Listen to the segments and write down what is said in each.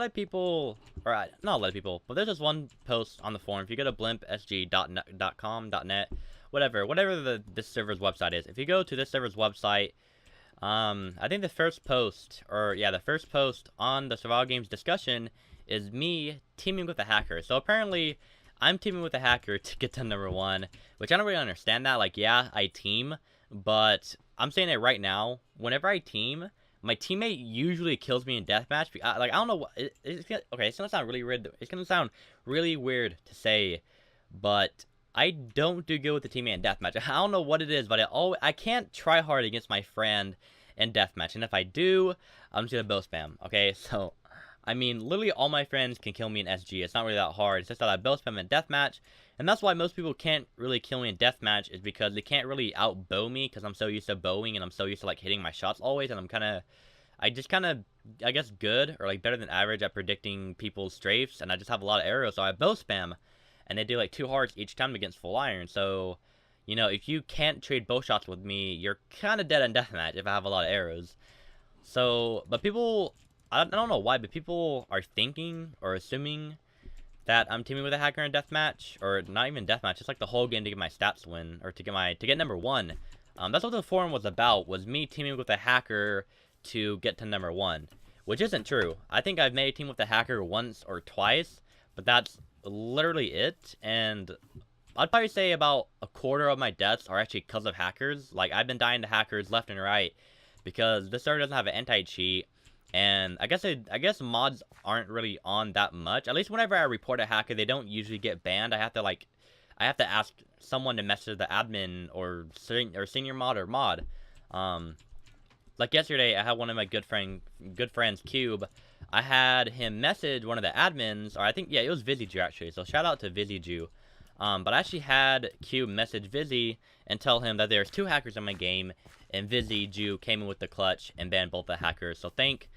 lot of people, or not a lot of people, but there's this one post on the forum. If you go to blimpsg.com.net, whatever this server's website is. If you go to this server's website, I think the first post, the first post on the survival games discussion is me teaming with a hacker. So apparently, I'm teaming with a hacker to get to #1, which I don't really understand that. Like, yeah, I team, but I'm saying it right now. Whenever I team, my teammate usually kills me in deathmatch. I don't know what. Okay, it's gonna sound really weird. It's gonna sound really weird to say, but I don't do good with the teammate in deathmatch. I don't know what it is, but I can't try hard against my friend in deathmatch. And if I do, I'm just gonna bow spam. Okay, so I mean, literally all my friends can kill me in SG. It's not really that hard. It's just that I bow spam in deathmatch, and that's why most people can't really kill me in deathmatch, is because they can't really outbow me, because I'm so used to bowing and I'm so used to like hitting my shots always, and I guess good or like better than average at predicting people's strafes, and I just have a lot of arrows, so I bow spam, and they do like 2 hearts each time against full iron. So, you know, if you can't trade bow shots with me, you're kind of dead in deathmatch if I have a lot of arrows. So, but people, I don't know why, but people are thinking or assuming that I'm teaming with a hacker in deathmatch, or not even deathmatch, just like the whole game to get my stats win, or to get #1. That's what the forum was about, was me teaming with a hacker to get to #1, which isn't true. I think I've made a team with a hacker once or twice, but that's literally it. And I'd probably say about a quarter of my deaths are actually because of hackers. Like, I've been dying to hackers left and right because this server doesn't have an anti-cheat. And I guess mods aren't really on that much. At least whenever I report a hacker, they don't usually get banned. I have to ask someone to message the admin or senior mod or mod. Like yesterday, I had one of my good friends, Cube. I had him message one of the admins, or I think, yeah, it was VizzyJew actually. So shout out to VizzyJew. But I actually had Cube message Vizzy and tell him that there's 2 hackers in my game, and VizzyJew came in with the clutch and banned both the hackers. So thank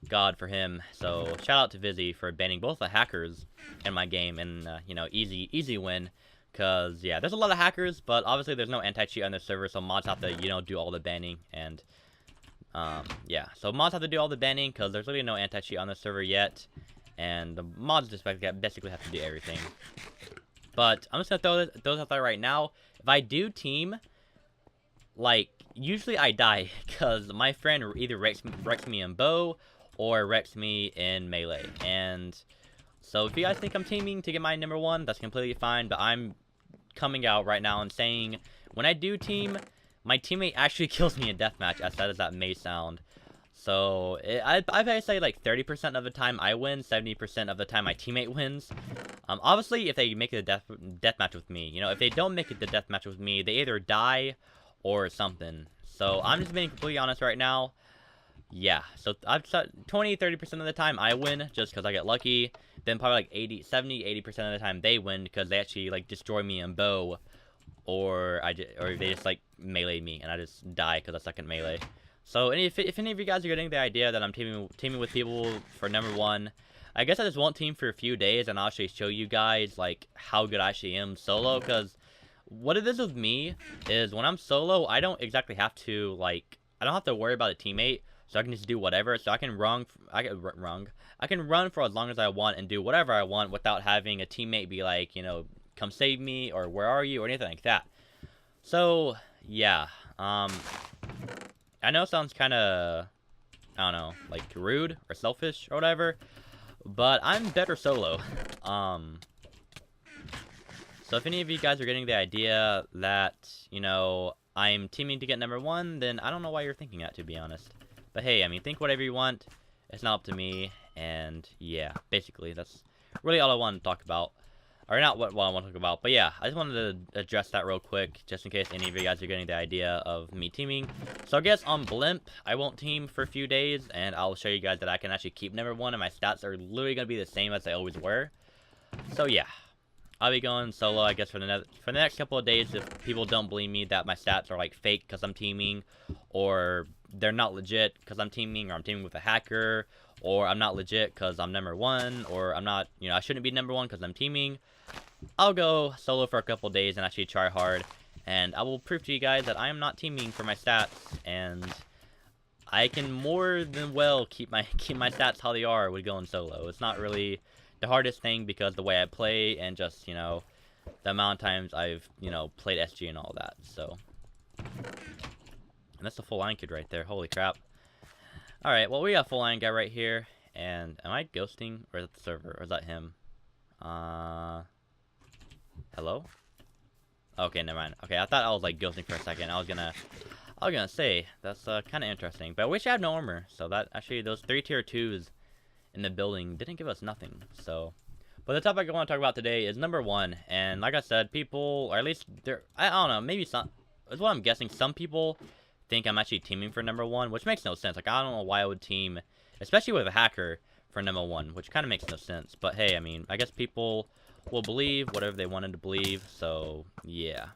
God for him. So shout out to Vizzy for banning both the hackers in my game, and you know, easy win. Cause yeah, there's a lot of hackers, but obviously there's no anti-cheat on the server, so mods have to, you know, do all the banning. And yeah, so mods have to do all the banning because there's really no anti-cheat on the server yet, and the mods just basically have to do everything. But I'm just gonna throw those out there right now. If I do team, like, usually I die because my friend either wrecks me in bow or wrecks me in melee. And so if you guys think I'm teaming to get my #1, that's completely fine. But I'm coming out right now and saying, when I do team, my teammate actually kills me in deathmatch, as sad as that may sound. So I'd say like 30% of the time I win, 70% of the time my teammate wins. Obviously, if they make it a deathmatch with me, you know, if they don't make it the deathmatch with me, they either die or something. So I'm just being completely honest right now. Yeah, so I've said 20-30% of the time I win just because I get lucky. Then probably like 70-80% of the time they win because they actually like destroy me in bow, or they just like melee me and I just die because I suck at melee. So if any of you guys are getting the idea that I'm teaming with people for #1, I guess I just won't team for a few days and I'll actually show you guys like how good I actually am solo. Because what it is with me is when I'm solo, I don't exactly have to I don't have to worry about a teammate, so I can just do whatever. So I can run for as long as I want and do whatever I want without having a teammate be like, you know, come save me or where are you or anything like that. So yeah, I know it sounds kind of, I don't know, like rude or selfish or whatever, but I'm better solo. So if any of you guys are getting the idea that, you know, I'm teaming to get #1, then I don't know why you're thinking that, to be honest. But hey, I mean, think whatever you want. It's not up to me. And yeah, basically, that's really all I want to talk about. Or not what I want to talk about, but yeah, I just wanted to address that real quick, just in case any of you guys are getting the idea of me teaming. So I guess on Blimp, I won't team for a few days, and I'll show you guys that I can actually keep #1, and my stats are literally going to be the same as they always were. So yeah, I'll be going solo, I guess, for the next couple of days if people don't believe me that my stats are, like, fake because I'm teaming, or they're not legit because I'm teaming, or I'm teaming with a hacker, or I'm not legit because I'm #1, or I'm not, you know, I shouldn't be #1 because I'm teaming. I'll go solo for a couple days and actually try hard, and I will prove to you guys that I am not teaming for my stats, and I can more than well keep my stats how they are with going solo. It's not really the hardest thing because the way I play and just, you know, the amount of times I've, you know, played SG and all that. So, and that's the full line kid right there. Holy crap. All right, well, we got a full line guy right here. And am I ghosting, or is that the server, or is that him? Hello? Okay, never mind. Okay, I thought I was like ghosting for a second. I was gonna say that's kind of interesting, but I wish I had no armor. So that actually those 3 tier 2s in the building didn't give us nothing. So, but the topic I want to talk about today is number 1, and like I said, people, or at least I don't know, maybe some, is what I'm guessing. Some people think I'm actually teaming for number 1, which makes no sense. Like, I don't know why I would team, especially with a hacker, for number 1, which kind of makes no sense. But hey, I mean, I guess people will believe whatever they wanted to believe. So yeah,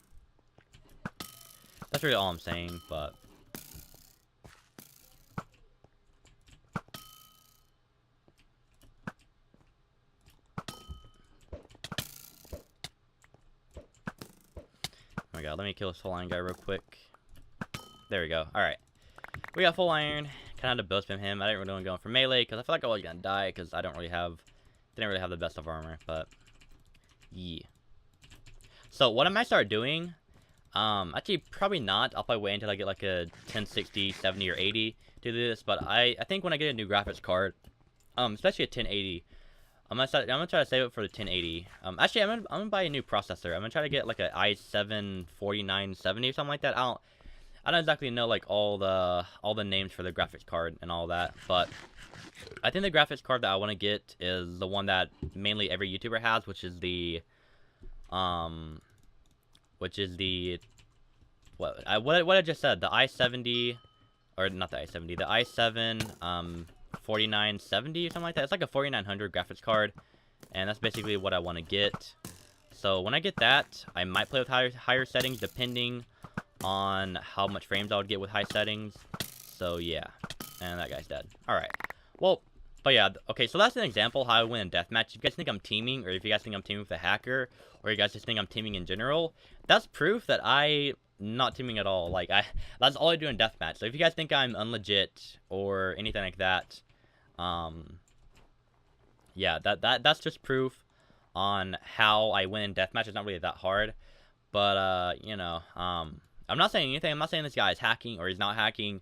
that's really all I'm saying. But oh my god, let me kill this full iron guy real quick. There we go. Alright, we got full iron. Kind of build spam him. I didn't really want to go for melee because I feel like I was gonna die because I didn't really have the best of armor. But yeah, so what I might start doing, actually probably not, I'll probably wait until I get like a 1060, 70, or 80 to do this. But I think when I get a new graphics card, especially a 1080, I'm gonna try to save it for the 1080. Actually, I'm gonna buy a new processor. I'm gonna try to get like a i7 4970 or something like that. I don't exactly know like all the names for the graphics card and all that, but I think the graphics card that I want to get is the one that mainly every YouTuber has, which is the what I just said, the i70, or not the i70, the i7 4970 or something like that. It's like a 4900 graphics card, and that's basically what I want to get. So when I get that, I might play with higher settings depending on how much frames I would get with high settings. So yeah, and that guy's dead. All right, well, but yeah, okay, so that's an example how I win a deathmatch. If you guys think I'm teaming, or if you guys think I'm teaming with a hacker, or you guys just think I'm teaming in general, that's proof that I'm not teaming at all. Like, that's all I do in deathmatch. So if you guys think I'm unlegit or anything like that, yeah, that's just proof on how I win in deathmatch. It's not really that hard, but you know, I'm not saying anything. I'm not saying this guy is hacking or he's not hacking,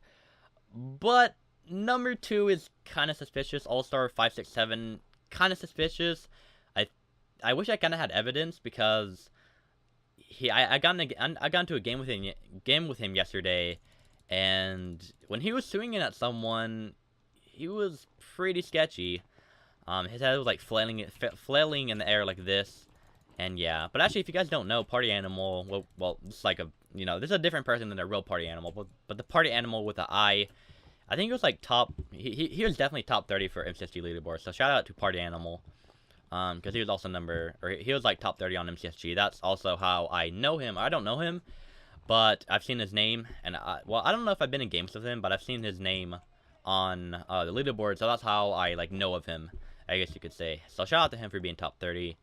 but number 2 is kind of suspicious. All-Star 567, kind of suspicious. I wish I kind of had evidence because I got into a game with him yesterday, and when he was swinging at someone, he was pretty sketchy. His head was like flailing in the air like this. And yeah, but actually, if you guys don't know, Party Animal, well, it's like a, you know, this is a different person than a real Party Animal, but the Party Animal with the I think he was like top, he was definitely top 30 for MCSG leaderboard, so shout out to Party Animal, because he was also he was like top 30 on MCSG. That's also how I know him. I don't know him, but I've seen his name, and well, I don't know if I've been in games with him, but I've seen his name on the leaderboard, so that's how I like know of him, I guess you could say. So shout out to him for being top 30.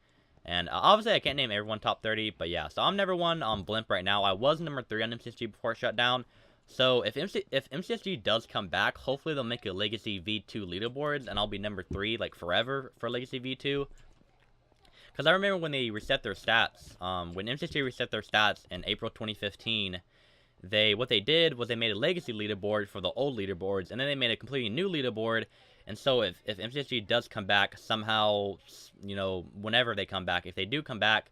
And obviously, I can't name everyone top 30, but yeah. So I'm number 1 on Blimp right now. I was number 3 on MCSG before it shut down. So if MCSG does come back, hopefully they'll make a Legacy V2 leaderboards, and I'll be number 3 like forever for Legacy V2. Because I remember when they reset their stats, when MCSG reset their stats in April 2015, what they did was they made a Legacy leaderboard for the old leaderboards, and then they made a completely new leaderboard. And so if MCSG does come back somehow, you know, whenever they come back, if they do come back,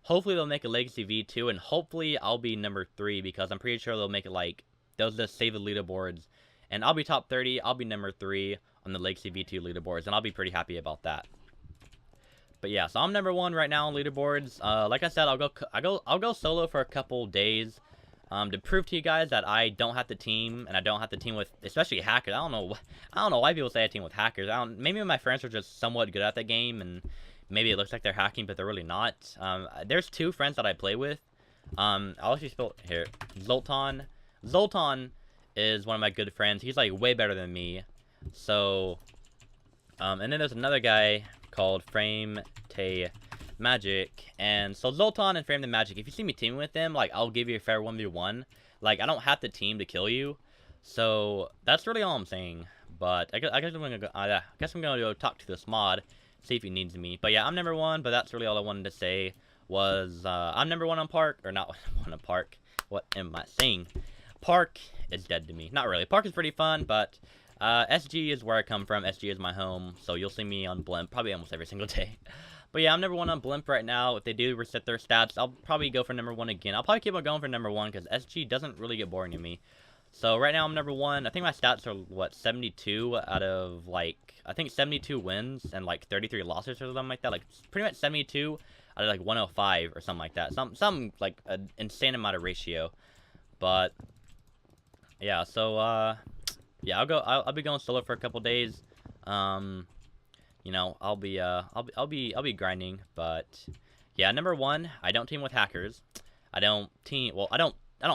hopefully they'll make a Legacy V2, and hopefully I'll be number 3, because I'm pretty sure they'll make it like, they'll just save the leaderboards, and I'll be top 30, I'll be number 3 on the Legacy V2 leaderboards, and I'll be pretty happy about that. But yeah, so I'm number 1 right now on leaderboards. Like I said, I'll go solo for a couple days. To prove to you guys that I don't have to team, and I don't have to team with, especially hackers. I don't know why people say I team with hackers. Maybe my friends are just somewhat good at the game, and maybe it looks like they're hacking, but they're really not. There's 2 friends that I play with. I'll actually spell here. Zoltan. Zoltan is one of my good friends. He's like way better than me. So, and then there's another guy called Frame Tay Magic, and so Zoltan and Frame the Magic, if you see me teaming with them, like, I'll give you a fair 1v1. Like, I don't have to team to kill you. So that's really all I'm saying. But I guess I'm gonna go. I guess I'm gonna go talk to this mod, see if he needs me. But yeah, I'm number one. But that's really all I wanted to say. Was I'm number one on Park, or not one on Park? What am I saying? Park is dead to me. Not really. Park is pretty fun, but SG is where I come from. SG is my home, so you'll see me on Blimp probably almost every single day. But yeah, I'm number one on Blimp right now. If they do reset their stats, I'll probably go for number one again. I'll probably keep on going for number one because SG doesn't really get boring to me. So right now I'm number one. I think my stats are, what, 72 out of, like, I think 72 wins and, like, 33 losses or something like that. Like, pretty much 72 out of, like, 105 or something like that. Some like, an insane amount of ratio. But, yeah, so, yeah, I'll be going solo for a couple days. You know, I'll be grinding, but, yeah, number one, I don't team with hackers. I don't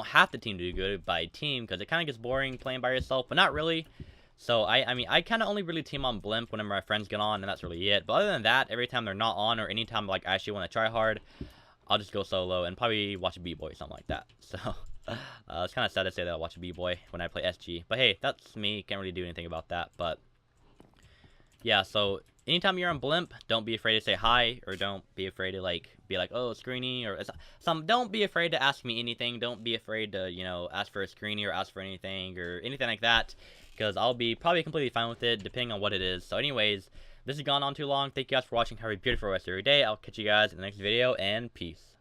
have to team to do good by team because it kind of gets boring playing by yourself, but not really. So I mean, I kind of only really team on Blimp whenever my friends get on, and that's really it. But other than that, every time they're not on or anytime like I actually want to try hard, I'll just go solo and probably watch a B-boy or something like that. So it's kind of sad to say that I'll watch a B-boy when I play SG. But hey, that's me. Can't really do anything about that. But yeah, so anytime you're on Blimp, don't be afraid to say hi, or don't be afraid to be like, oh, screeny, or don't be afraid to ask me anything. Don't be afraid to, you know, ask for a screeny or ask for anything like that, because I'll be probably completely fine with it depending on what it is. So anyways, this has gone on too long. Thank you guys for watching. Have a beautiful rest of your day. I'll catch you guys in the next video, and peace.